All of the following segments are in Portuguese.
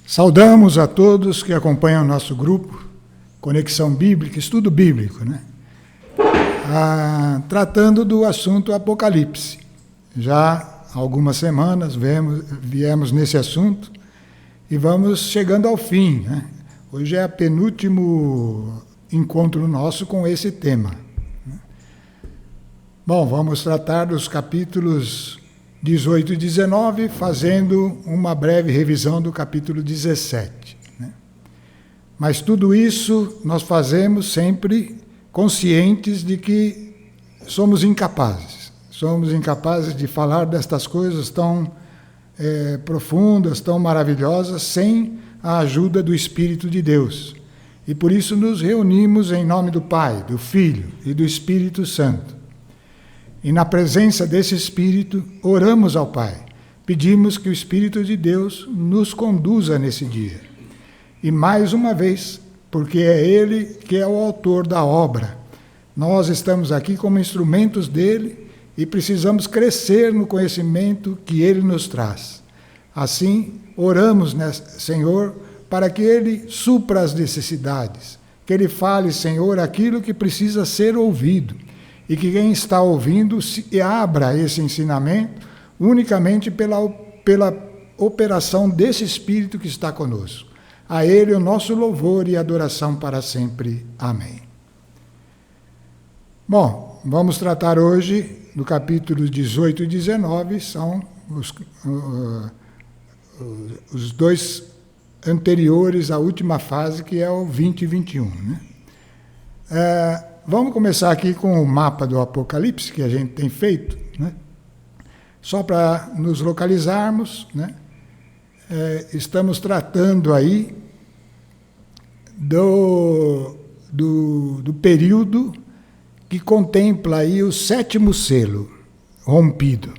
Saudamos a todos que acompanham o nosso grupo, Conexão Bíblica, Estudo Bíblico, né? Tratando do assunto Apocalipse. Já há algumas semanas viemos nesse assunto e vamos chegando ao fim, né? Hoje é o penúltimo encontro nosso com esse tema. Bom, vamos tratar dos capítulos 18 e 19, fazendo uma breve revisão do capítulo 17. Né? Mas tudo isso nós fazemos sempre conscientes de que somos incapazes. Somos incapazes de falar destas coisas tão profundas, tão maravilhosas, sem a ajuda do Espírito de Deus. E por isso nos reunimos em nome do Pai, do Filho e do Espírito Santo. E na presença desse Espírito, oramos ao Pai. Pedimos que o Espírito de Deus nos conduza nesse dia. E mais uma vez, porque é Ele que é o autor da obra. Nós estamos aqui como instrumentos dele e precisamos crescer no conhecimento que Ele nos traz. Assim, oramos, Senhor, para que Ele supra as necessidades. Que Ele fale, Senhor, aquilo que precisa ser ouvido. E que quem está ouvindo se abra esse ensinamento unicamente pela operação desse Espírito que está conosco. A Ele o nosso louvor e adoração para sempre. Amém. Bom, vamos tratar hoje do capítulo 18 e 19, são os dois anteriores à última fase, que é o 20 e 21. Né? Vamos começar aqui com o mapa do Apocalipse, que a gente tem feito, né? Só para nos localizarmos, né? Estamos tratando aí do período que contempla aí o 7º selo rompido.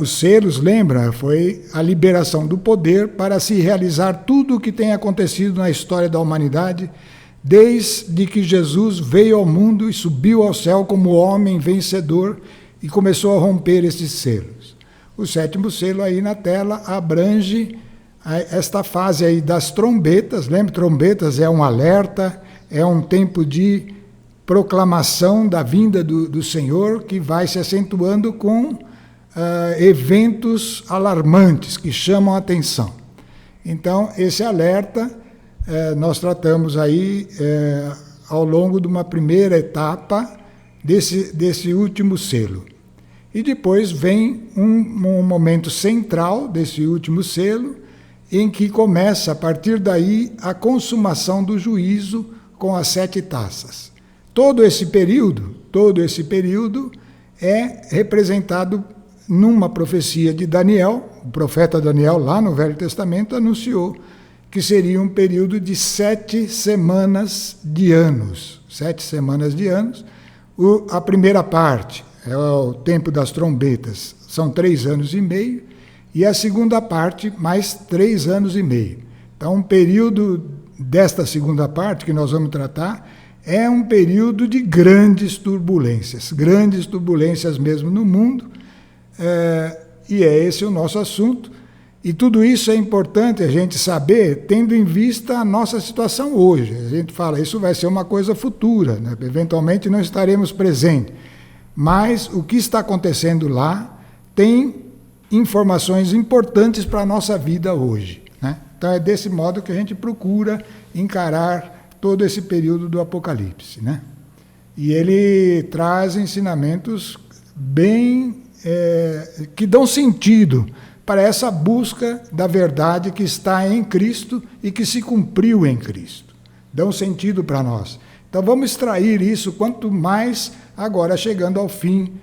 Os selos, lembra, foi a liberação do poder para se realizar tudo o que tem acontecido na história da humanidade, desde que Jesus veio ao mundo e subiu ao céu como homem vencedor e começou a romper esses selos. O 7º selo aí na tela abrange esta fase aí das trombetas. Lembra, trombetas é um alerta, é um tempo de proclamação da vinda do Senhor, que vai se acentuando com eventos alarmantes que chamam a atenção. Então, esse alerta nós tratamos aí ao longo de uma primeira etapa desse último selo. E depois vem um momento central desse último selo, em que começa, a partir daí, a consumação do juízo com as 7 taças. Todo esse período é representado numa profecia de Daniel. O profeta Daniel, lá no Velho Testamento, anunciou que seria um período de 7 semanas de anos. 7 semanas de anos. A primeira parte é o tempo das trombetas, são 3 anos e meio, e a segunda parte, mais 3 anos e meio. Então, um período desta segunda parte que nós vamos tratar é um período de grandes turbulências mesmo no mundo, e é esse o nosso assunto. E tudo isso é importante a gente saber, tendo em vista a nossa situação hoje. A gente fala, isso vai ser uma coisa futura, né? Eventualmente não estaremos presentes. Mas o que está acontecendo lá tem informações importantes para a nossa vida hoje. Né? Então é desse modo que a gente procura encarar todo esse período do Apocalipse. Né? E ele traz ensinamentos bem que dão sentido para essa busca da verdade que está em Cristo e que se cumpriu em Cristo. Dão sentido para nós. Então vamos extrair isso, quanto mais agora chegando ao fim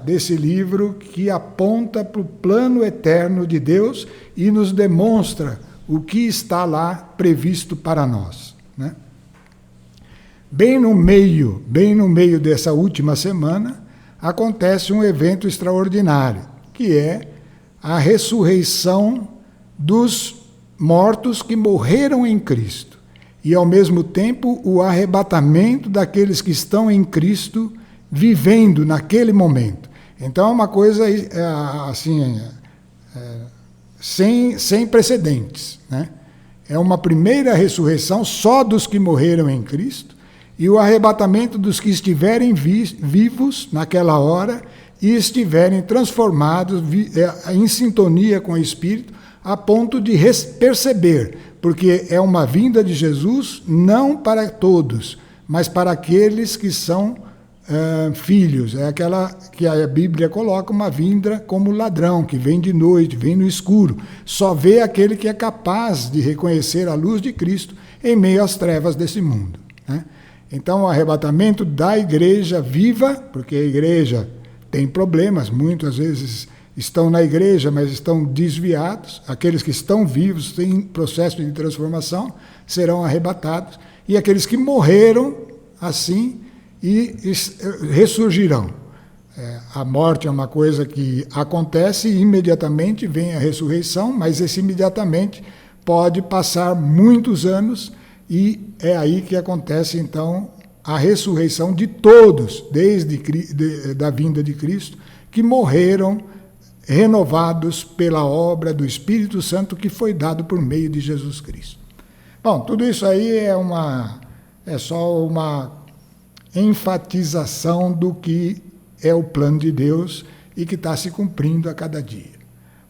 desse livro que aponta para o plano eterno de Deus e nos demonstra o que está lá previsto para nós. Né? Bem no meio dessa última semana, acontece um evento extraordinário, que é a ressurreição dos mortos que morreram em Cristo. E, ao mesmo tempo, o arrebatamento daqueles que estão em Cristo, vivendo naquele momento. Então, é uma coisa assim, sem precedentes, né? É uma primeira ressurreição só dos que morreram em Cristo e o arrebatamento dos que estiverem vivos naquela hora e estiverem transformados em sintonia com o Espírito, a ponto de perceber, porque é uma vinda de Jesus não para todos, mas para aqueles que são filhos. É aquela que a Bíblia coloca uma vinda como ladrão, que vem de noite, vem no escuro. Só vê aquele que é capaz de reconhecer a luz de Cristo em meio às trevas desse mundo, né? Então, o arrebatamento da igreja viva, porque a igreja tem problemas, muitas vezes estão na igreja, mas estão desviados. Aqueles que estão vivos, têm processo de transformação, serão arrebatados. E aqueles que morreram assim e ressurgirão. A morte é uma coisa que acontece e imediatamente vem a ressurreição, mas esse imediatamente pode passar muitos anos e é aí que acontece então a ressurreição de todos, desde da vinda de Cristo, que morreram renovados pela obra do Espírito Santo que foi dado por meio de Jesus Cristo. Bom, tudo isso aí é só uma enfatização do que é o plano de Deus e que está se cumprindo a cada dia.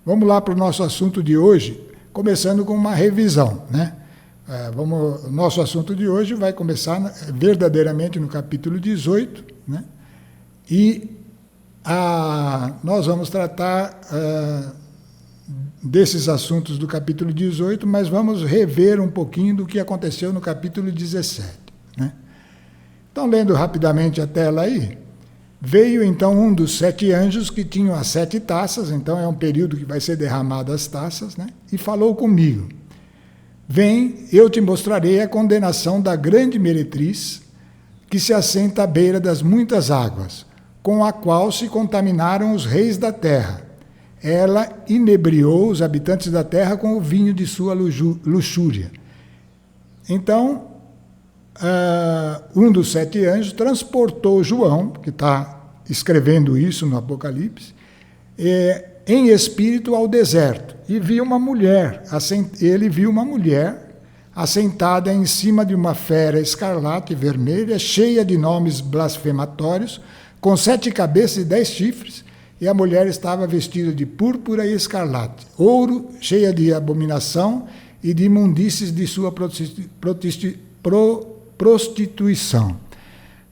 Vamos lá para o nosso assunto de hoje, começando com uma revisão, né? Nosso assunto de hoje vai começar verdadeiramente no capítulo 18, né? E nós vamos tratar desses assuntos do capítulo 18, mas vamos rever um pouquinho do que aconteceu no capítulo 17, né? Então, lendo rapidamente a tela aí, veio então um dos 7 anjos que tinham as 7 taças, então é um período que vai ser derramado as taças, né? E falou comigo: vem, eu te mostrarei a condenação da grande meretriz, que se assenta à beira das muitas águas, com a qual se contaminaram os reis da terra. Ela inebriou os habitantes da terra com o vinho de sua luxúria. Então, um dos 7 anjos transportou João, que está escrevendo isso no Apocalipse, em espírito ao deserto, e viu uma mulher, ele viu uma mulher assentada em cima de uma fera escarlate e vermelha, cheia de nomes blasfematórios, com 7 cabeças e 10 chifres, e a mulher estava vestida de púrpura e escarlate, ouro, cheia de abominação e de imundícies de sua prostituição.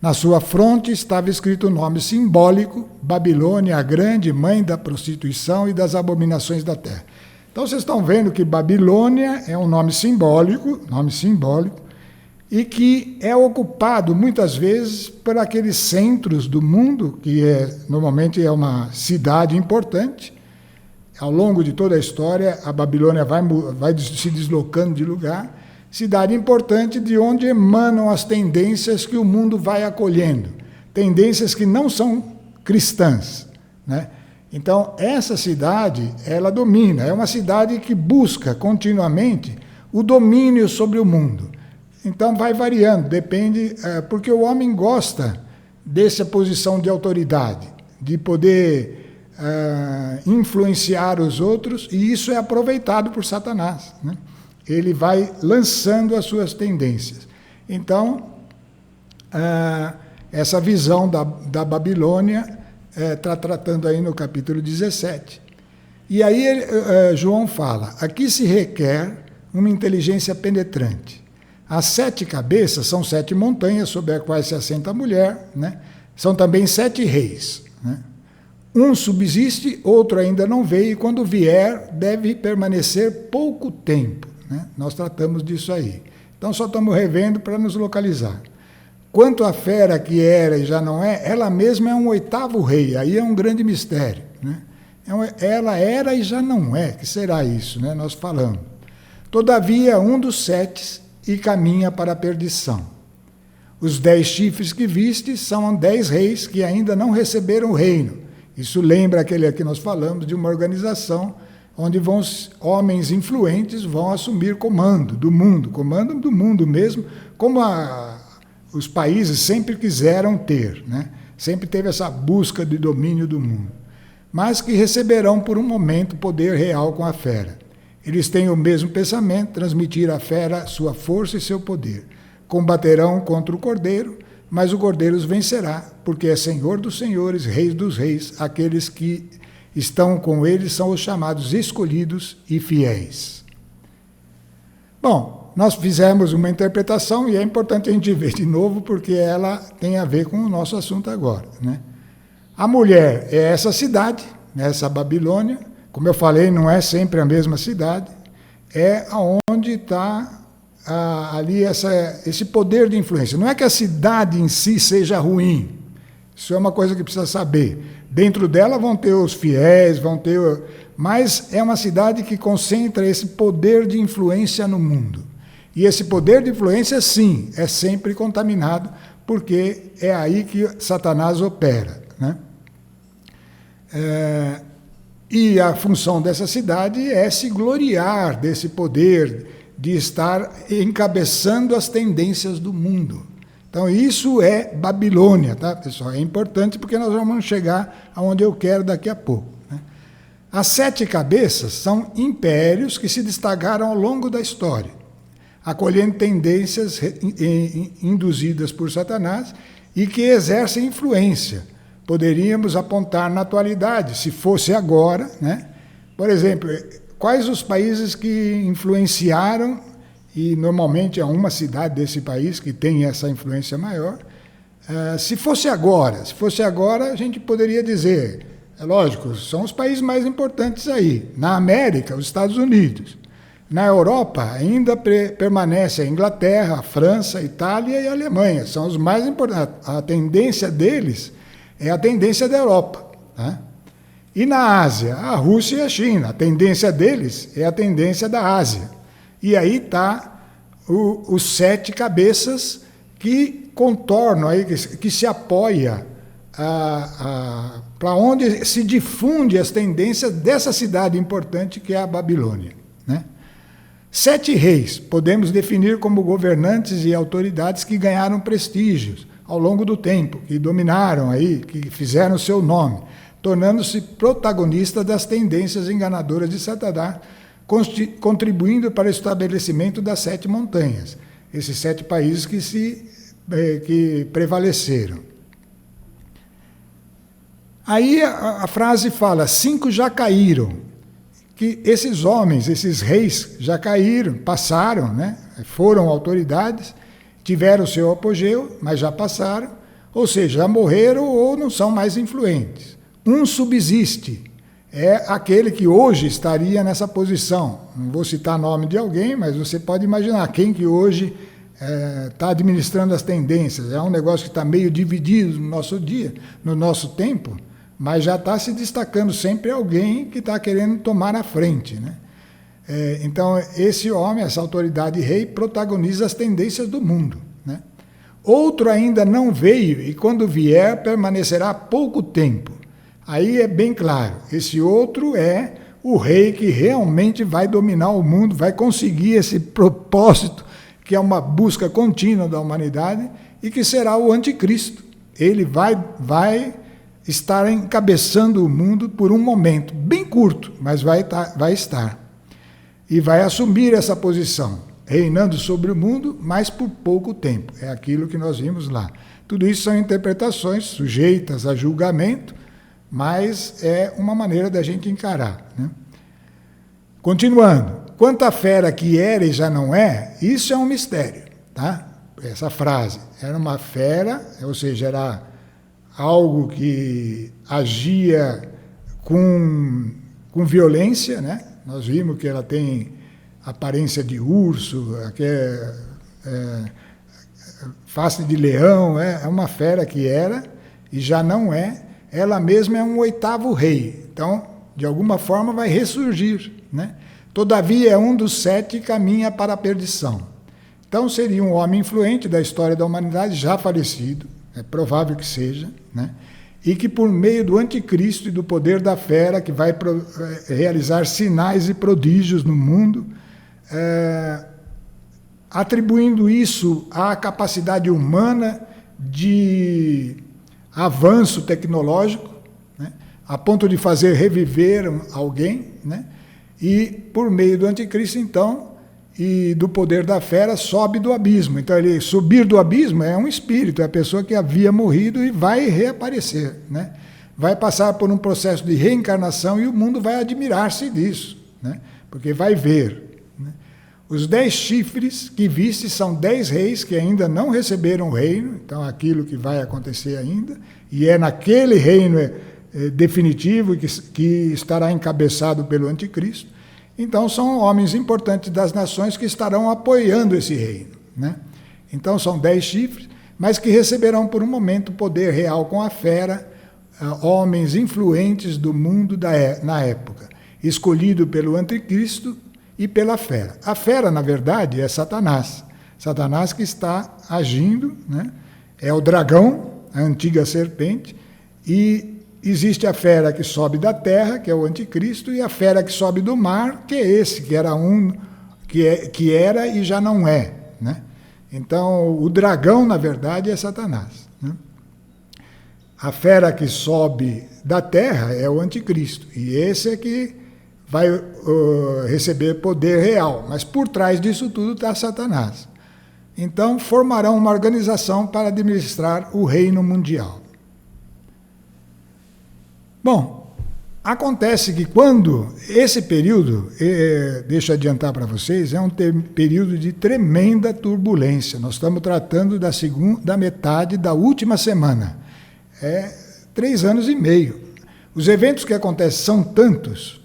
Na sua fronte estava escrito o nome simbólico: Babilônia, a grande mãe da prostituição e das abominações da terra. Então vocês estão vendo que Babilônia é um nome simbólico, e que é ocupado muitas vezes por aqueles centros do mundo, que normalmente é uma cidade importante. Ao longo de toda a história, a Babilônia vai se deslocando de lugar. Cidade importante de onde emanam as tendências que o mundo vai acolhendo, tendências que não são cristãs, né? Então, essa cidade, ela domina, é uma cidade que busca continuamente o domínio sobre o mundo. Então, vai variando, depende, porque o homem gosta dessa posição de autoridade, de poder influenciar os outros, e isso é aproveitado por Satanás, né? Ele vai lançando as suas tendências. Então, essa visão da Babilônia está tratando aí no capítulo 17. E aí João fala: aqui se requer uma inteligência penetrante. As 7 cabeças são 7 montanhas sobre as quais se assenta a mulher, né? São também 7 reis, né? Um subsiste, outro ainda não veio, e quando vier deve permanecer pouco tempo, né? Nós tratamos disso aí. Então só estamos revendo para nos localizar. Quanto à fera que era e já não é, ela mesma é um 8º rei, aí é um grande mistério, né? Ela era e já não é, que será isso, né? Nós falamos. Todavia, um dos 7 e caminha para a perdição. Os 10 chifres que viste são 10 reis que ainda não receberam o reino. Isso lembra aquele que nós falamos de uma organização onde homens influentes vão assumir comando do mundo mesmo, como os países sempre quiseram ter, né? Sempre teve essa busca de domínio do mundo. mas que receberão por um momento poder real com a fera. Eles têm o mesmo pensamento, transmitir à fera sua força e seu poder. Combaterão contra o cordeiro, mas o cordeiro os vencerá, porque é Senhor dos senhores, Rei dos reis. Aqueles que estão com ele são os chamados escolhidos e fiéis. Bom, nós fizemos uma interpretação e é importante a gente ver de novo, porque ela tem a ver com o nosso assunto agora, né? A mulher é essa cidade, essa Babilônia. Como eu falei, não é sempre a mesma cidade. É onde está ali esse poder de influência. Não é que a cidade em si seja ruim. Isso é uma coisa que precisa saber. Dentro dela vão ter os fiéis, mas é uma cidade que concentra esse poder de influência no mundo. E esse poder de influência, sim, é sempre contaminado, porque é aí que Satanás opera, né? E a função dessa cidade é se gloriar desse poder de estar encabeçando as tendências do mundo. Então, isso é Babilônia, tá, pessoal? É importante porque nós vamos chegar aonde eu quero daqui a pouco, né? As 7 cabeças são impérios que se destacaram ao longo da história, acolhendo tendências induzidas por Satanás e que exercem influência. Poderíamos apontar na atualidade, se fosse agora, né? Por exemplo, quais os países que influenciaram, e normalmente é uma cidade desse país que tem essa influência maior. Se fosse agora, a gente poderia dizer, é lógico, são os países mais importantes aí. Na América, os Estados Unidos. Na Europa, ainda permanece a Inglaterra, a França, a Itália e a Alemanha. São os mais importantes. A tendência deles é a tendência da Europa, né? E na Ásia, a Rússia e a China. A tendência deles é a tendência da Ásia. E aí está os 7 cabeças que contornam, aí, que se apoia para onde se difunde as tendências dessa cidade importante que é a Babilônia, né? 7 reis podemos definir como governantes e autoridades que ganharam prestígios ao longo do tempo, que dominaram aí, que fizeram seu nome, tornando-se protagonistas das tendências enganadoras de Satanás, contribuindo para o estabelecimento das 7 montanhas, esses 7 países que prevaleceram. Aí a frase fala, 5 já caíram, que esses homens, esses reis já caíram, passaram, né? Foram autoridades, tiveram o seu apogeu, mas já passaram, ou seja, já morreram ou não são mais influentes. Um subsiste, é aquele que hoje estaria nessa posição. Não vou citar nome de alguém, mas você pode imaginar quem que hoje está administrando as tendências. É um negócio que está meio dividido no nosso dia, no nosso tempo, mas já está se destacando sempre alguém que está querendo tomar a frente, né? Então, esse homem, essa autoridade rei, protagoniza as tendências do mundo, né? Outro ainda não veio e, quando vier, permanecerá pouco tempo. Aí é bem claro, esse outro é o rei que realmente vai dominar o mundo, vai conseguir esse propósito, que é uma busca contínua da humanidade, e que será o anticristo. Ele vai estar encabeçando o mundo por um momento, bem curto, mas vai estar. E vai assumir essa posição, reinando sobre o mundo, mas por pouco tempo. É aquilo que nós vimos lá. Tudo isso são interpretações sujeitas a julgamento, mas é uma maneira da gente encarar, né? Continuando, quanto à fera que era e já não é, isso é um mistério, tá? Essa frase, era uma fera, ou seja, era algo que agia com violência, né? Nós vimos que ela tem aparência de urso, face de leão, é uma fera que era e já não é. Ela mesma é um 8º rei, então, de alguma forma, vai ressurgir, né? Todavia, é um dos 7 que caminha para a perdição. Então, seria um homem influente da história da humanidade, já falecido, é provável que seja, né? E que, por meio do anticristo e do poder da fera, que vai realizar sinais e prodígios no mundo, atribuindo isso à capacidade humana de avanço tecnológico, né? a ponto de fazer reviver alguém, né? E por meio do anticristo, então, e do poder da fera, sobe do abismo. Então, ele subir do abismo é um espírito, é a pessoa que havia morrido e vai reaparecer, né? Vai passar por um processo de reencarnação e o mundo vai admirar-se disso, né? Porque vai ver, né? Os 10 chifres que viste são 10 reis que ainda não receberam o reino, então aquilo que vai acontecer ainda, e é naquele reino definitivo que estará encabeçado pelo anticristo. Então são homens importantes das nações que estarão apoiando esse reino, né? Então são 10 chifres, mas que receberão por um momento poder real com a fera, homens influentes do mundo na época, escolhido pelo anticristo e pela fera. A fera, na verdade, é Satanás. Satanás que está agindo, né? É o dragão, a antiga serpente, e existe a fera que sobe da terra, que é o anticristo, e a fera que sobe do mar, que é esse, que era e já não é, né? Então, o dragão, na verdade, é Satanás, né? A fera que sobe da terra é o anticristo, e esse é que vai receber poder real, mas por trás disso tudo está Satanás. Então, formarão uma organização para administrar o reino mundial. Bom, acontece que quando esse período, deixa eu adiantar para vocês, é um período de tremenda turbulência. Nós estamos tratando da metade da última semana. 3 anos e meio. Os eventos que acontecem são tantos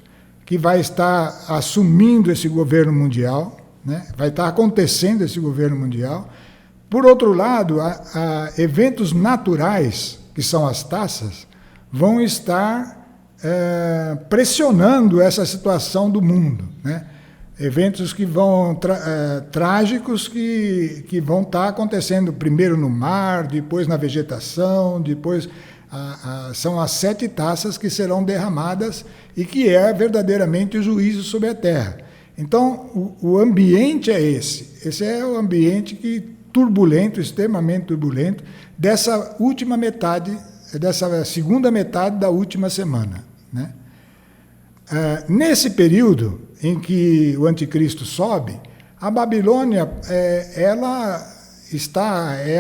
que vai estar assumindo esse governo mundial, né? Vai estar acontecendo esse governo mundial. Por outro lado, eventos naturais, que são as taças, vão estar pressionando essa situação do mundo, né? Eventos que vão trágicos que vão estar acontecendo primeiro no mar, depois na vegetação, depois são as 7 taças que serão derramadas e que é verdadeiramente o juízo sobre a terra. Então, o ambiente é esse. Esse é o ambiente turbulento, extremamente turbulento, dessa última metade, dessa segunda metade da última semana, né? Nesse período em que o anticristo sobe, a Babilônia é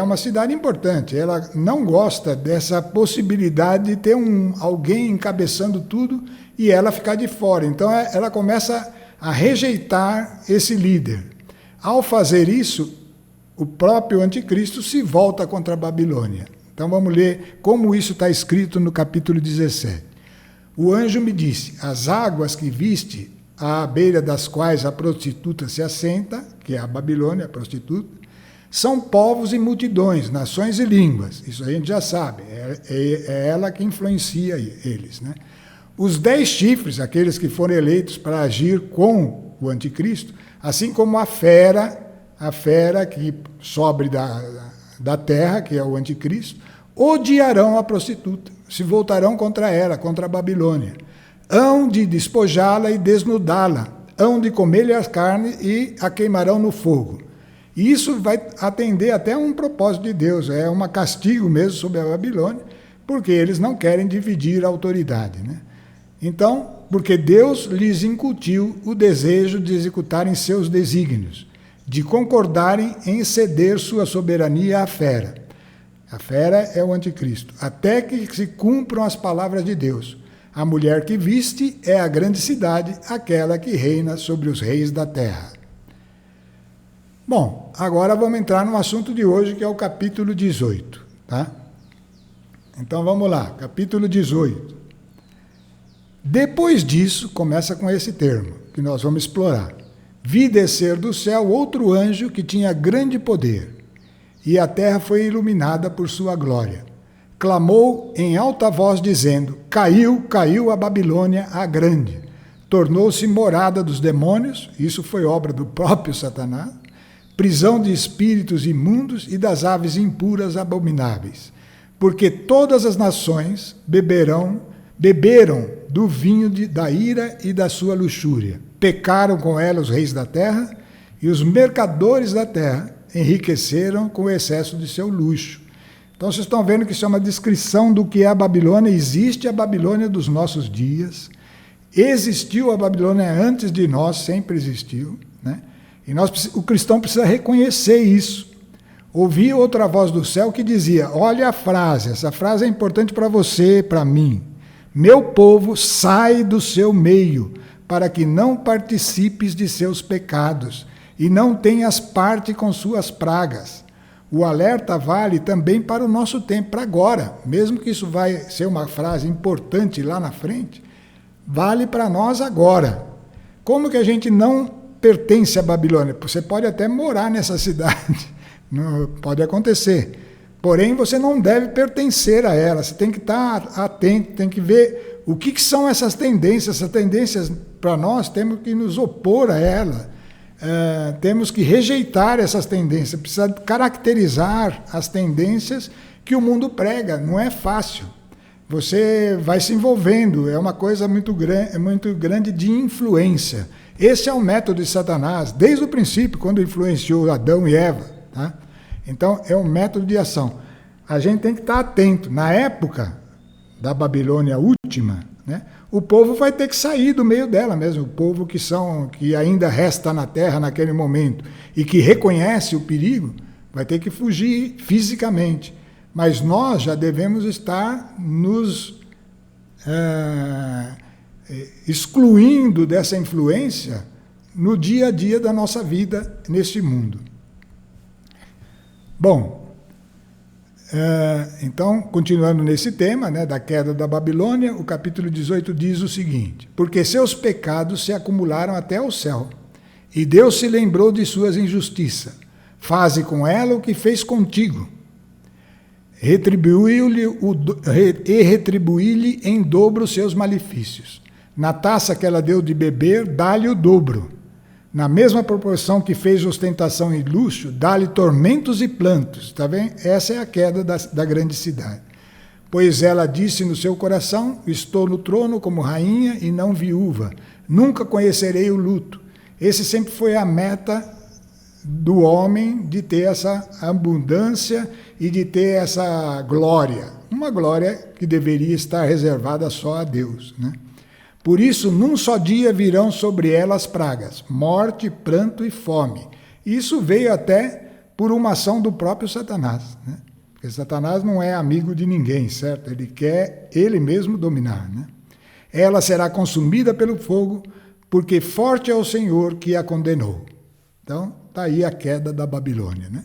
uma cidade importante. Ela não gosta dessa possibilidade de ter alguém encabeçando tudo e ela ficar de fora. Então ela começa a rejeitar esse líder. Ao fazer isso, o próprio anticristo se volta contra a Babilônia. Então vamos ler como isso está escrito no capítulo 17. O anjo me disse: as águas que viste, à beira das quais a prostituta se assenta, que é a Babilônia, a prostituta, são povos e multidões, nações e línguas. Isso a gente já sabe, é ela que influencia eles, né? Os 10 chifres, aqueles que foram eleitos para agir com o anticristo, assim como a fera que sobe da terra, que é o anticristo, odiarão a prostituta, se voltarão contra ela, contra a Babilônia. Hão de despojá-la e desnudá-la, hão de comer-lhe as carnes e a queimarão no fogo. E isso vai atender até a um propósito de Deus, é um castigo mesmo sobre a Babilônia, porque eles não querem dividir a autoridade, né? Então, porque Deus lhes incutiu o desejo de executarem seus desígnios, de concordarem em ceder sua soberania à fera. A fera é o anticristo, até que se cumpram as palavras de Deus. A mulher que viste é a grande cidade, aquela que reina sobre os reis da terra. Bom, agora vamos entrar no assunto de hoje, que é o capítulo 18, tá? Então vamos lá, capítulo 18. Depois disso, começa com esse termo, que nós vamos explorar. Vi descer do céu outro anjo que tinha grande poder, e a terra foi iluminada por sua glória. Clamou em alta voz, dizendo: caiu, caiu a Babilônia a grande. Tornou-se morada dos demônios, isso foi obra do próprio Satanás, prisão de espíritos imundos e das aves impuras abomináveis. Porque todas as nações beberam do vinho da ira e da sua luxúria. Pecaram com ela os reis da terra, e os mercadores da terra enriqueceram com o excesso de seu luxo. Então vocês estão vendo que isso é uma descrição do que é a Babilônia. Existe a Babilônia dos nossos dias. Existiu a Babilônia antes de nós, sempre existiu, né? E o cristão precisa reconhecer isso. Ouvi outra voz do céu que dizia, olha a frase, essa frase é importante para você, para mim. Meu povo, sai do seu meio, para que não participes de seus pecados e não tenhas parte com suas pragas. O alerta vale também para o nosso tempo, para agora, mesmo que isso vai ser uma frase importante lá na frente, vale para nós agora. Como que a gente não pertence à Babilônia? Você pode até morar nessa cidade, não, pode acontecer, porém você não deve pertencer a ela, você tem que estar atento, tem que ver o que são essas tendências para nós temos que nos opor a ela, temos que rejeitar essas tendências, precisa caracterizar as tendências que o mundo prega, não é fácil. Você vai se envolvendo, é uma coisa muito grande de influência. Esse é o método de Satanás, desde o princípio, quando influenciou Adão e Eva. Tá? Então, é um método de ação. A gente tem que estar atento. Na época da Babilônia última, né, o povo vai ter que sair do meio dela mesmo, o povo que ainda resta na terra naquele momento e que reconhece o perigo, vai ter que fugir fisicamente. Mas nós já devemos estar nos excluindo dessa influência no dia a dia da nossa vida neste mundo. Bom, então, continuando nesse tema, né, da queda da Babilônia, o capítulo 18 diz o seguinte: porque seus pecados se acumularam até o céu, e Deus se lembrou de suas injustiças. Faze com ela o que fez contigo. Retribuí-lhe em dobro os seus malefícios. Na taça que ela deu de beber, dá-lhe o dobro. Na mesma proporção que fez ostentação e luxo, dá-lhe tormentos e plantos. Tá vendo? Essa é a queda da grande cidade. Pois ela disse no seu coração, estou no trono como rainha e não viúva. Nunca conhecerei o luto. Esse sempre foi a meta do homem, de ter essa abundância e de ter essa glória. Uma glória que deveria estar reservada só a Deus, né? Por isso, num só dia virão sobre elas pragas, morte, pranto e fome. Isso veio até por uma ação do próprio Satanás, né? Porque Satanás não é amigo de ninguém, certo? Ele quer ele mesmo dominar, né? Ela será consumida pelo fogo, porque forte é o Senhor que a condenou. Então, está aí a queda da Babilônia, né?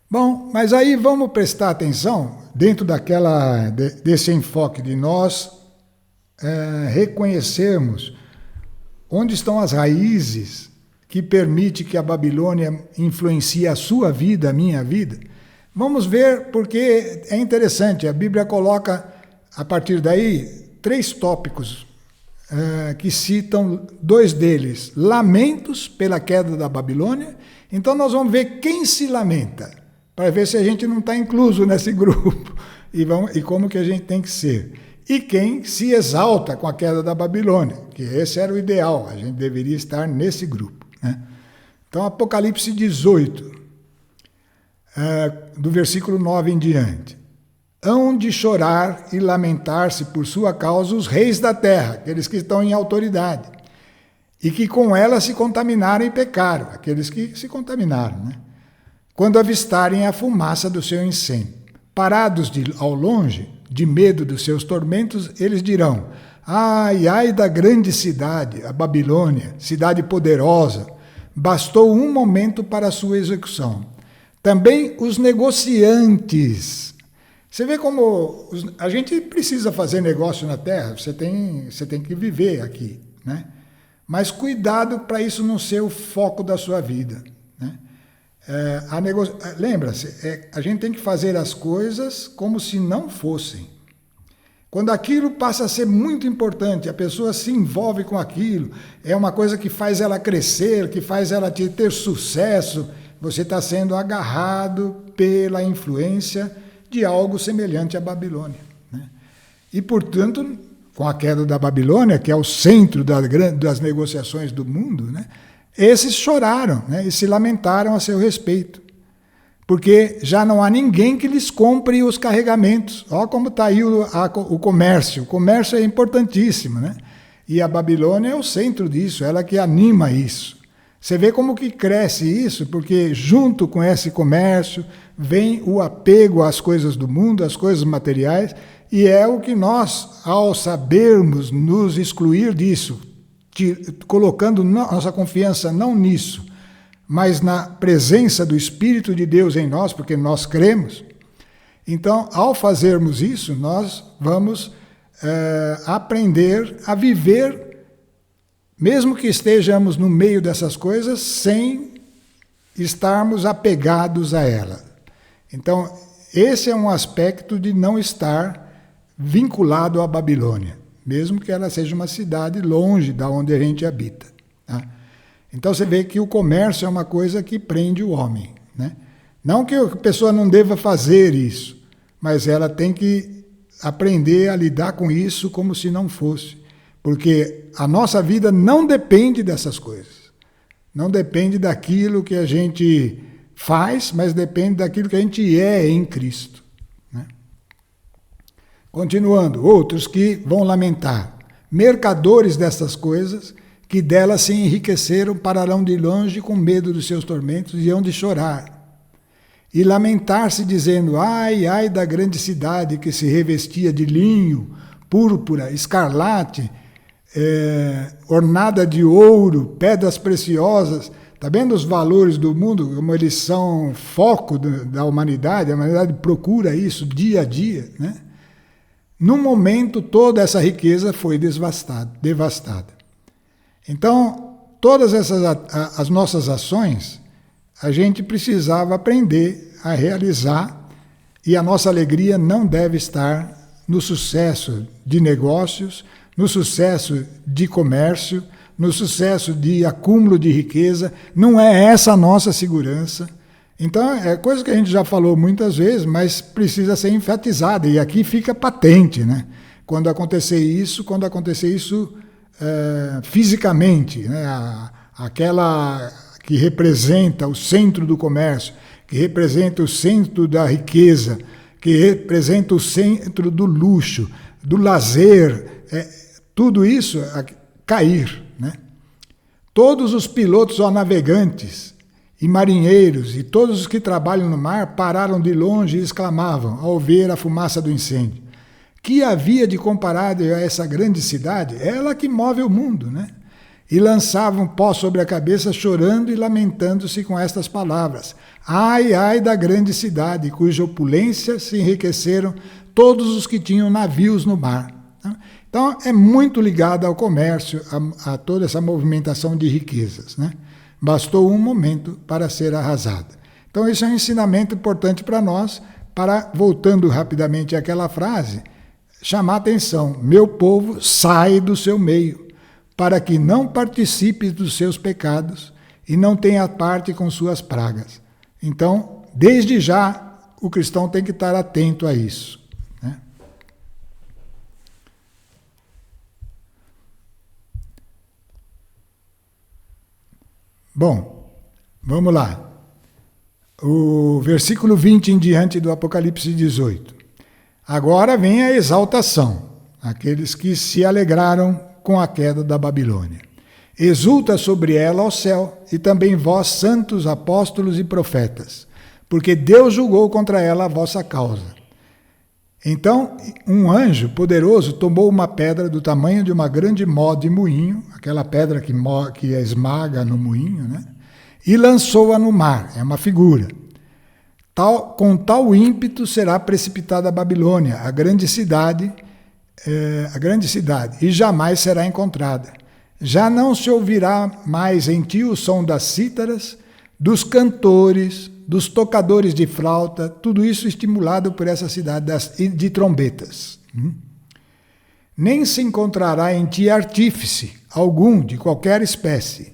Bom, mas aí vamos prestar atenção, dentro desse enfoque de nós reconhecermos onde estão as raízes que permitem que a Babilônia influencie a sua vida, a minha vida. Vamos ver, porque é interessante, a Bíblia coloca, a partir daí, 3 tópicos que citam 2 deles, lamentos pela queda da Babilônia. Então nós vamos ver quem se lamenta, para ver se a gente não está incluso nesse grupo, e como que a gente tem que ser. E quem se exalta com a queda da Babilônia, que esse era o ideal, a gente deveria estar nesse grupo, né? Então, Apocalipse 18, do versículo 9 em diante. Hão de chorar e lamentar-se por sua causa os reis da terra, aqueles que estão em autoridade, e que com ela se contaminaram e pecaram, aqueles que se contaminaram, né? Quando avistarem a fumaça do seu incêndio. Parados ao longe, de medo dos seus tormentos, eles dirão, ai, ai da grande cidade, a Babilônia, cidade poderosa, bastou um momento para a sua execução. Também os negociantes. Você vê como a gente precisa fazer negócio na terra, você tem que viver aqui, né? Mas cuidado para isso não ser o foco da sua vida, né? Lembra-se, a gente tem que fazer as coisas como se não fossem. Quando aquilo passa a ser muito importante, a pessoa se envolve com aquilo, é uma coisa que faz ela crescer, que faz ela ter sucesso, você está sendo agarrado pela influência de algo semelhante à Babilônia, né? E, portanto, com a queda da Babilônia, que é o centro das negociações do mundo, né, esses choraram, né, e se lamentaram a seu respeito. porque já não há ninguém que lhes compre os carregamentos. Olha como está aí o comércio. O comércio é importantíssimo, né? E a Babilônia é o centro disso, ela que anima isso. Você vê como que cresce isso, porque junto com esse comércio vem o apego às coisas do mundo, às coisas materiais, e é o que nós, ao sabermos nos excluir disso, colocando nossa confiança não nisso, mas na presença do Espírito de Deus em nós, porque nós cremos. Então, ao fazermos isso, nós vamos aprender a viver, mesmo que estejamos no meio dessas coisas, sem estarmos apegados a ela. Então, esse é um aspecto de não estar vinculado à Babilônia, mesmo que ela seja uma cidade longe da onde a gente habita. Tá? Então você vê que o comércio é uma coisa que prende o homem, né? Não que a pessoa não deva fazer isso, mas ela tem que aprender a lidar com isso como se não fosse. Porque a nossa vida não depende dessas coisas. Não depende daquilo que a gente faz, mas depende daquilo que a gente é em Cristo. Né? Continuando, outros que vão lamentar. Mercadores dessas coisas, que delas se enriqueceram, pararão de longe com medo dos seus tormentos e hão de chorar. E lamentar-se dizendo, ai, ai da grande cidade que se revestia de linho, púrpura, escarlate, ornada de ouro, pedras preciosas. Está vendo os valores do mundo, como eles são foco da humanidade? A humanidade procura isso dia a dia, né? Num momento, toda essa riqueza foi devastada. Então, todas as nossas ações, a gente precisava aprender a realizar, e a nossa alegria não deve estar no sucesso de negócios, no sucesso de comércio, no sucesso de acúmulo de riqueza. Não é essa a nossa segurança. Então, é coisa que a gente já falou muitas vezes, mas precisa ser enfatizada, e aqui fica patente, né? Quando acontecer isso fisicamente, né? Aquela que representa o centro do comércio, que representa o centro da riqueza, que representa o centro do luxo, do lazer, tudo isso cair, né? Todos os pilotos ou navegantes e marinheiros e todos os que trabalham no mar pararam de longe e exclamavam ao ver a fumaça do incêndio: que havia de comparado a essa grande cidade? Ela que move o mundo, né? E lançavam pó sobre a cabeça, chorando e lamentando-se com estas palavras: ai, ai da grande cidade, cuja opulência se enriqueceram todos os que tinham navios no mar. Então, é muito ligado ao comércio, a toda essa movimentação de riquezas, né? Bastou um momento para ser arrasada. Então, isso é um ensinamento importante para nós, voltando rapidamente àquela frase, chamar a atenção: meu povo, sai do seu meio, para que não participe dos seus pecados e não tenha parte com suas pragas. Então, desde já, o cristão tem que estar atento a isso, né? Bom, vamos lá. O versículo 20 em diante do Apocalipse 18. Agora vem a exaltação, aqueles que se alegraram com a queda da Babilônia. Exulta sobre ela o céu, e também vós, santos, apóstolos e profetas, porque Deus julgou contra ela a vossa causa. Então, um anjo poderoso tomou uma pedra do tamanho de uma grande mó de moinho, aquela pedra que esmaga no moinho, né? E lançou-a no mar, é uma figura. Com tal ímpeto será precipitada a Babilônia, a grande cidade, e jamais será encontrada. Já não se ouvirá mais em ti o som das cítaras, dos cantores, dos tocadores de flauta, tudo isso estimulado por essa cidade de trombetas. Nem se encontrará em ti artífice algum de qualquer espécie.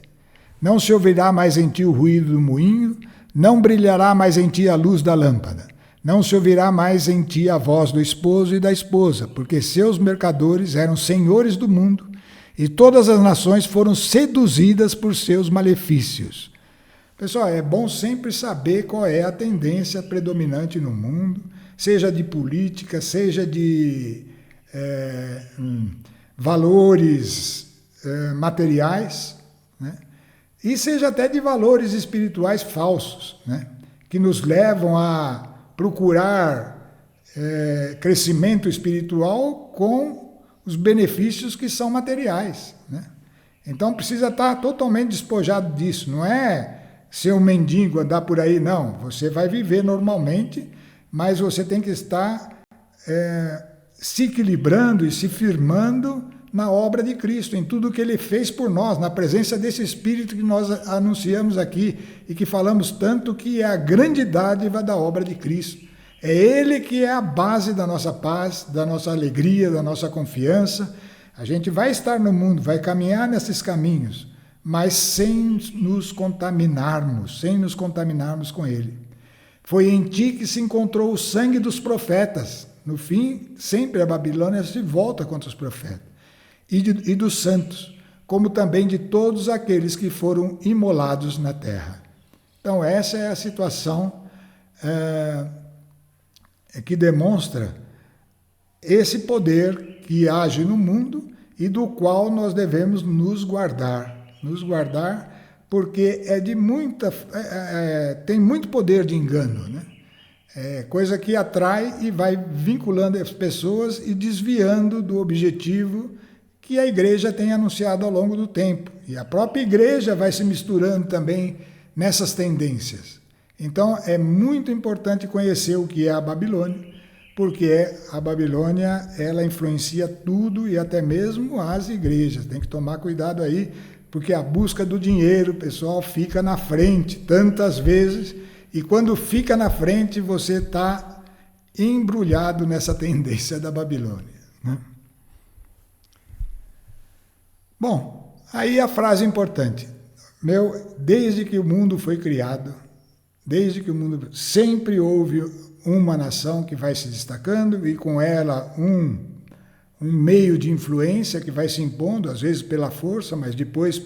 Não se ouvirá mais em ti o ruído do moinho, não brilhará mais em ti a luz da lâmpada. Não se ouvirá mais em ti a voz do esposo e da esposa, porque seus mercadores eram senhores do mundo, e todas as nações foram seduzidas por seus malefícios. Pessoal, é bom sempre saber qual é a tendência predominante no mundo, seja de política, seja de valores materiais, né? E seja até de valores espirituais falsos, né? Que nos levam a procurar crescimento espiritual com os benefícios que são materiais, né? Então precisa estar totalmente despojado disso, não é ser um mendigo, andar por aí, não. Você vai viver normalmente, mas você tem que estar se equilibrando e se firmando na obra de Cristo, em tudo que Ele fez por nós, na presença desse Espírito que nós anunciamos aqui e que falamos tanto que é a grande dádiva da obra de Cristo. É Ele que é a base da nossa paz, da nossa alegria, da nossa confiança. A gente vai estar no mundo, vai caminhar nesses caminhos, mas sem nos contaminarmos com Ele. Foi em ti que se encontrou o sangue dos profetas. No fim, sempre a Babilônia se volta contra os profetas. E dos santos, como também de todos aqueles que foram imolados na terra. Então, essa é a situação que demonstra esse poder que age no mundo e do qual nós devemos nos guardar. Nos guardar porque tem muito poder de engano, né? Coisa que atrai e vai vinculando as pessoas e desviando do objetivo que a igreja tem anunciado ao longo do tempo. E a própria igreja vai se misturando também nessas tendências. Então é muito importante conhecer o que é a Babilônia, porque a Babilônia ela influencia tudo e até mesmo as igrejas. Tem que tomar cuidado aí, porque a busca do dinheiro, pessoal, fica na frente tantas vezes, e quando fica na frente você está embrulhado nessa tendência da Babilônia, né? Bom, aí a frase importante. Desde que o mundo foi criado, sempre houve uma nação que vai se destacando e com ela um meio de influência que vai se impondo, às vezes pela força, mas depois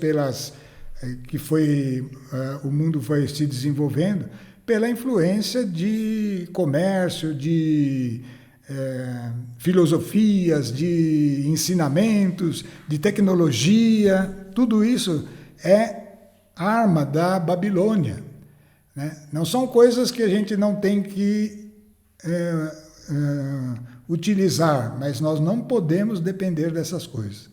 o mundo foi se desenvolvendo pela influência de comércio, de filosofias, de ensinamentos, de tecnologia. Tudo isso é arma da Babilônia, né? Não são coisas que a gente não tem que utilizar, mas nós não podemos depender dessas coisas.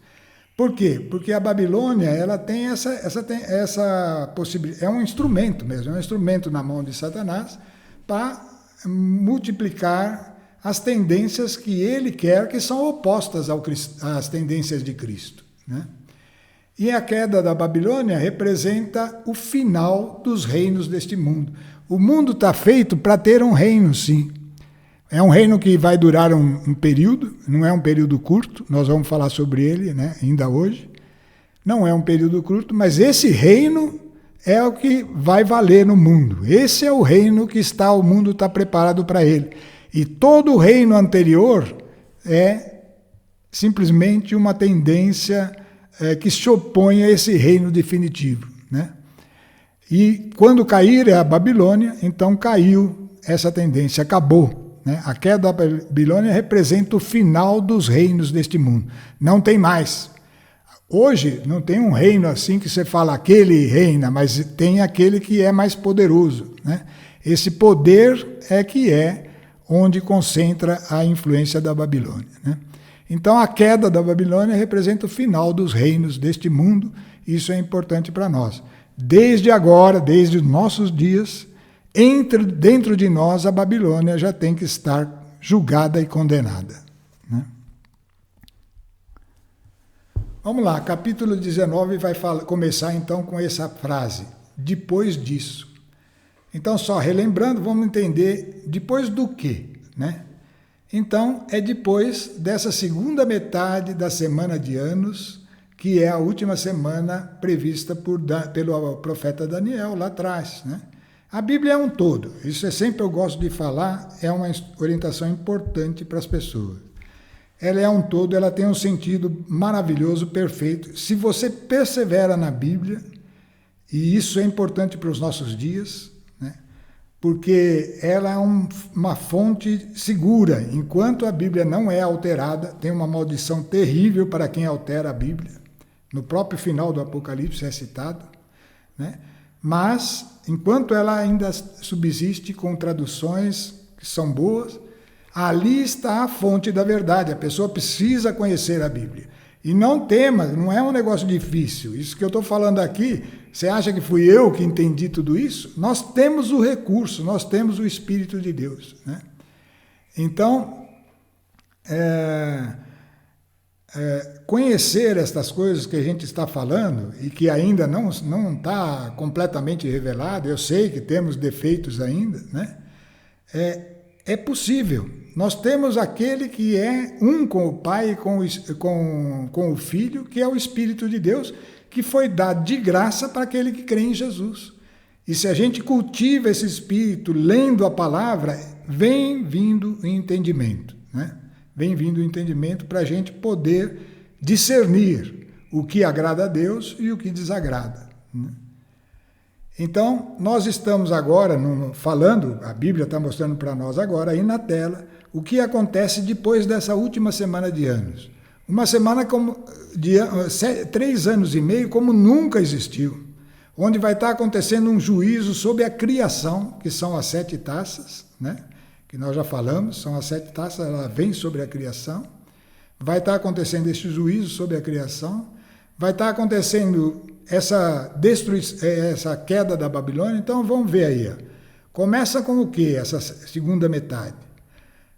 Por quê? Porque a Babilônia ela tem essa possibilidade, é um instrumento mesmo, é um instrumento na mão de Satanás para multiplicar as tendências que ele quer, que são opostas às tendências de Cristo, né? E a queda da Babilônia representa o final dos reinos deste mundo. O mundo está feito para ter um reino, sim. É um reino que vai durar um período, não é um período curto, nós vamos falar sobre ele, né, ainda hoje. Não é um período curto, mas esse reino é o que vai valer no mundo. Esse é o reino que o mundo está preparado para ele. E todo o reino anterior é simplesmente uma tendência que se opõe a esse reino definitivo, né? E quando cair a Babilônia, então caiu essa tendência, acabou, né? A queda da Babilônia representa o final dos reinos deste mundo. Não tem mais. Hoje não tem um reino assim que você fala aquele reina, mas tem aquele que é mais poderoso, né? Esse poder é onde concentra a influência da Babilônia, né? Então a queda da Babilônia representa o final dos reinos deste mundo. Isso é importante para nós. Desde agora, desde os nossos dias, dentro de nós a Babilônia já tem que estar julgada e condenada, né? Vamos lá, capítulo 19 vai começar então com essa frase, depois disso. Então, só relembrando, vamos entender depois do quê, né? Então, é depois dessa segunda metade da semana de Anos, que é a última semana prevista pelo profeta Daniel lá atrás, né? A Bíblia é um todo, isso sempre eu gosto de falar, é uma orientação importante para as pessoas. Ela é um todo, ela tem um sentido maravilhoso, perfeito. Se você persevera na Bíblia, E isso é importante para os nossos dias, né? Porque ela é uma fonte segura. Enquanto a Bíblia não é alterada, tem uma maldição terrível para quem altera a Bíblia. No próprio final do Apocalipse é citado, né? Mas, enquanto ela ainda subsiste com traduções que são boas, ali está a fonte da verdade. A pessoa precisa conhecer a Bíblia. E não tema, não é um negócio difícil. Isso que eu estou falando aqui, você acha que fui eu que entendi tudo isso? Nós temos o recurso, nós temos o Espírito de Deus, né? Então, conhecer estas coisas que a gente está falando e que ainda não está completamente revelado, eu sei que temos defeitos ainda, né? É possível. Nós temos aquele que é um com o Pai e com o Filho, que é o Espírito de Deus, que foi dado de graça para aquele que crê em Jesus. E se a gente cultiva esse Espírito lendo a palavra, vem vindo o entendimento, né? Vem vindo o entendimento para a gente poder discernir o que agrada a Deus e o que desagrada, né? Então, nós estamos agora falando, a Bíblia está mostrando para nós agora, aí na tela, o que acontece depois dessa última semana de anos. Uma semana de 3 anos e meio como nunca existiu, onde vai estar acontecendo um juízo sobre a criação, que são as 7 taças, né? Que nós já falamos, são as 7 taças, ela vem sobre a criação. Vai estar acontecendo esse juízo sobre a criação, vai estar acontecendo essa queda da Babilônia. Então vamos ver aí. Começa com o que essa segunda metade?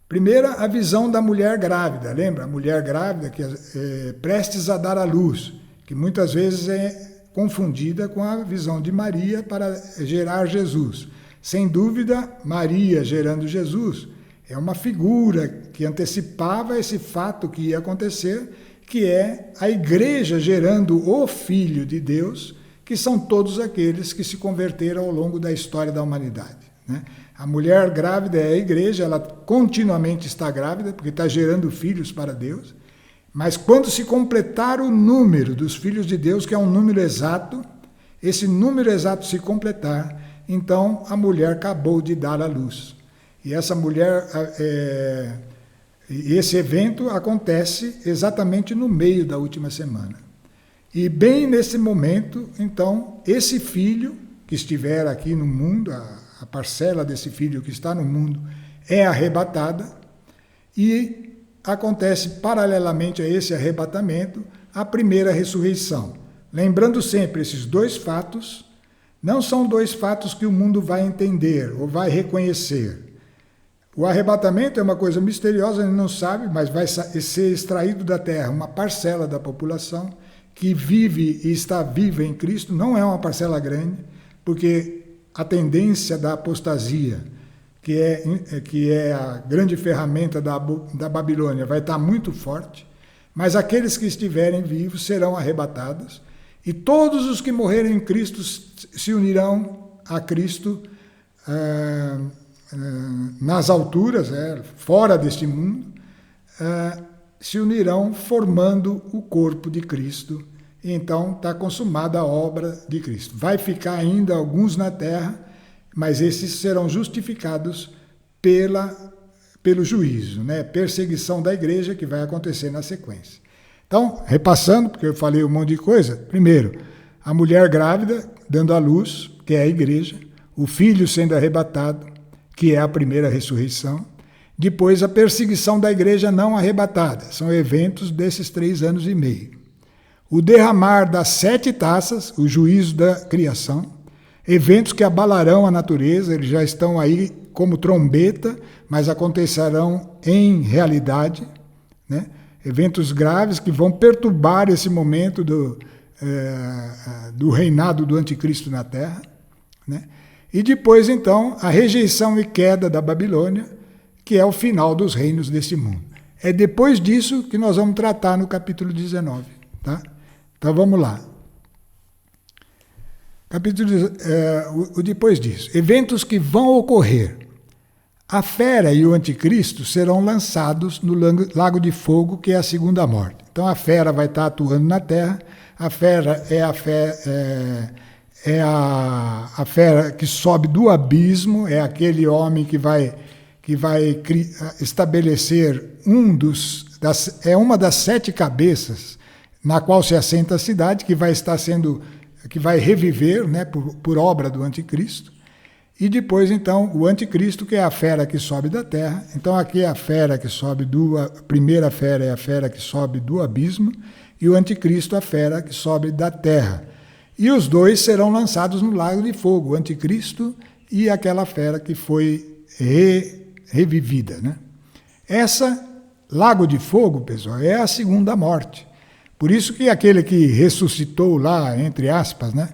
Primeiro, a visão da mulher grávida. Lembra? A mulher grávida que é prestes a dar à luz, que muitas vezes é confundida com a visão de Maria para gerar Jesus. Sem dúvida, Maria gerando Jesus é uma figura que antecipava esse fato que ia acontecer, que é a igreja gerando o Filho de Deus, que são todos aqueles que se converteram ao longo da história da humanidade, né? A mulher grávida é a igreja, ela continuamente está grávida, porque está gerando filhos para Deus, mas quando se completar o número dos filhos de Deus, que é um número exato, esse número exato se completar, então a mulher acabou de dar à luz. E essa mulher... E esse evento acontece exatamente no meio da última semana. E bem nesse momento, então, esse filho que estiver aqui no mundo, a parcela desse filho que está no mundo, é arrebatada, e acontece paralelamente a esse arrebatamento a primeira ressurreição. Lembrando sempre, esses 2 fatos não são 2 fatos que o mundo vai entender ou vai reconhecer. O arrebatamento é uma coisa misteriosa, a gente não sabe, mas vai ser extraído da terra uma parcela da população que vive e está viva em Cristo. Não é uma parcela grande, porque a tendência da apostasia, que é a grande ferramenta da Babilônia, vai estar muito forte, mas aqueles que estiverem vivos serão arrebatados, e todos os que morrerem em Cristo se unirão a Cristo nas alturas, fora deste mundo, se unirão formando o corpo de Cristo. E então está consumada a obra de Cristo. Vai ficar ainda alguns na terra, mas esses serão justificados pelo juízo, né? Perseguição da igreja que vai acontecer na sequência. Então, repassando, porque eu falei um monte de coisa, primeiro, a mulher grávida dando à luz, que é a igreja, o filho sendo arrebatado, que é a primeira ressurreição. Depois, a perseguição da igreja não arrebatada. São eventos desses 3 anos e meio. O derramar das 7 taças, o juízo da criação. Eventos que abalarão a natureza, eles já estão aí como trombeta, mas acontecerão em realidade, né? Eventos graves que vão perturbar esse momento do reinado do anticristo na Terra, né? E depois, então, a rejeição e queda da Babilônia, que é o final dos reinos desse mundo. É depois disso que nós vamos tratar no capítulo 19. Tá? Então, vamos lá. Depois disso, eventos que vão ocorrer. A fera e o anticristo serão lançados no lago de fogo, que é a segunda morte. Então, a fera vai estar atuando na terra. A fera é a fera que sobe do abismo, é aquele homem que vai estabelecer uma das 7 cabeças na qual se assenta a cidade, que vai reviver, né, por obra do anticristo. E depois, então, o anticristo, que é a fera que sobe da terra. Então, aqui é a fera que sobe a primeira fera é a fera que sobe do abismo, e o anticristo, a fera que sobe da terra. E os dois serão lançados no lago de fogo, o anticristo e aquela fera que foi revivida, né? Essa lago de fogo, pessoal, é a segunda morte. Por isso que aquele que ressuscitou lá, entre aspas, né,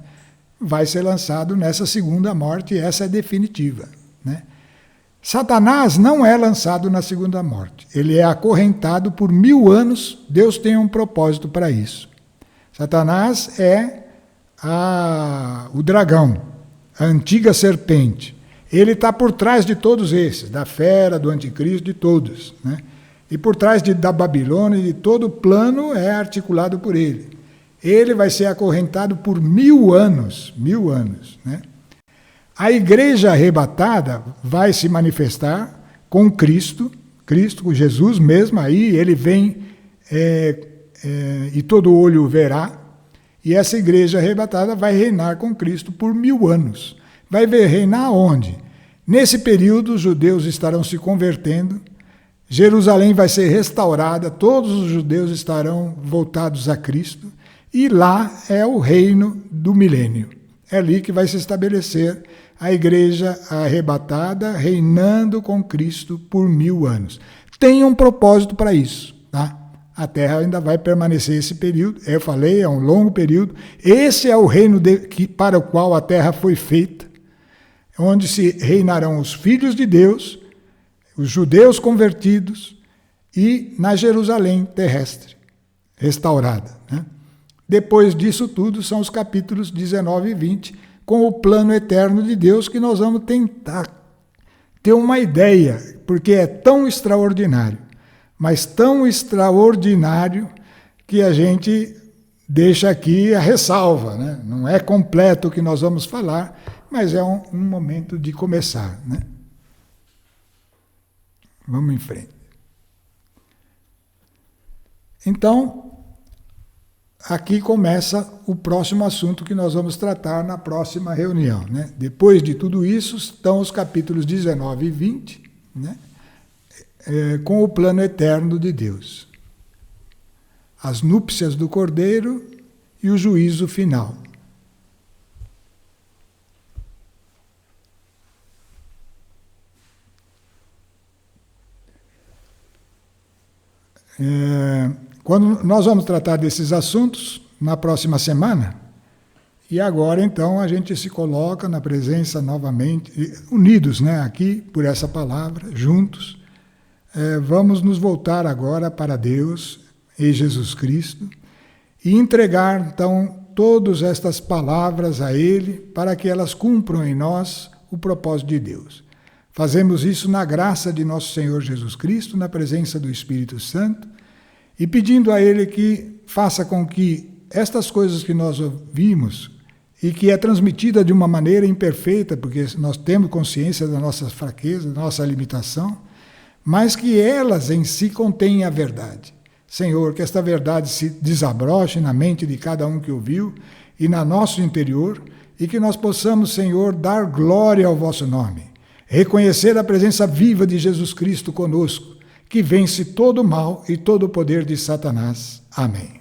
vai ser lançado nessa segunda morte, e essa é definitiva, né? Satanás não é lançado na segunda morte. Ele é acorrentado por 1000 anos. Deus tem um propósito para isso. Satanás é o dragão, a antiga serpente. Ele está por trás de todos esses, da fera, do anticristo, de todos, né? E por trás da Babilônia, de todo o plano é articulado por ele. Ele vai ser acorrentado por 1000 anos, 1000 anos, né? A igreja arrebatada vai se manifestar com Cristo, com Jesus mesmo, aí ele vem e todo olho o verá, e essa igreja arrebatada vai reinar com Cristo por 1000 anos. Vai reinar onde? Nesse período, os judeus estarão se convertendo, Jerusalém vai ser restaurada, todos os judeus estarão voltados a Cristo, e lá é o reino do milênio. É ali que vai se estabelecer a igreja arrebatada, reinando com Cristo por 1000 anos. Tem um propósito para isso, tá? A terra ainda vai permanecer esse período, eu falei, é um longo período. Esse é o reino para o qual a terra foi feita, onde se reinarão os filhos de Deus, os judeus convertidos, e na Jerusalém terrestre, restaurada, né? Depois disso tudo são os capítulos 19 e 20, com o plano eterno de Deus, que nós vamos tentar ter uma ideia, porque é tão extraordinário, mas tão extraordinário que a gente deixa aqui a ressalva, né? Não é completo o que nós vamos falar, mas é um momento de começar, né? Vamos em frente. Então, aqui começa o próximo assunto que nós vamos tratar na próxima reunião, né? Depois de tudo isso, estão os capítulos 19 e 20, né? Com o plano eterno de Deus. As núpcias do Cordeiro e o juízo final. Quando nós vamos tratar desses assuntos na próxima semana, e agora então a gente se coloca na presença novamente, unidos, né, aqui por essa palavra, juntos, vamos nos voltar agora para Deus e Jesus Cristo e entregar então todas estas palavras a Ele para que elas cumpram em nós o propósito de Deus. Fazemos isso na graça de nosso Senhor Jesus Cristo, na presença do Espírito Santo, e pedindo a Ele que faça com que estas coisas que nós ouvimos e que é transmitida de uma maneira imperfeita, porque nós temos consciência da nossa fraqueza, da nossa limitação, mas que elas em si contêm a verdade. Senhor, que esta verdade se desabroche na mente de cada um que ouviu e na nosso interior, e que nós possamos, Senhor, dar glória ao vosso nome, reconhecer a presença viva de Jesus Cristo conosco, que vence todo o mal e todo o poder de Satanás. Amém.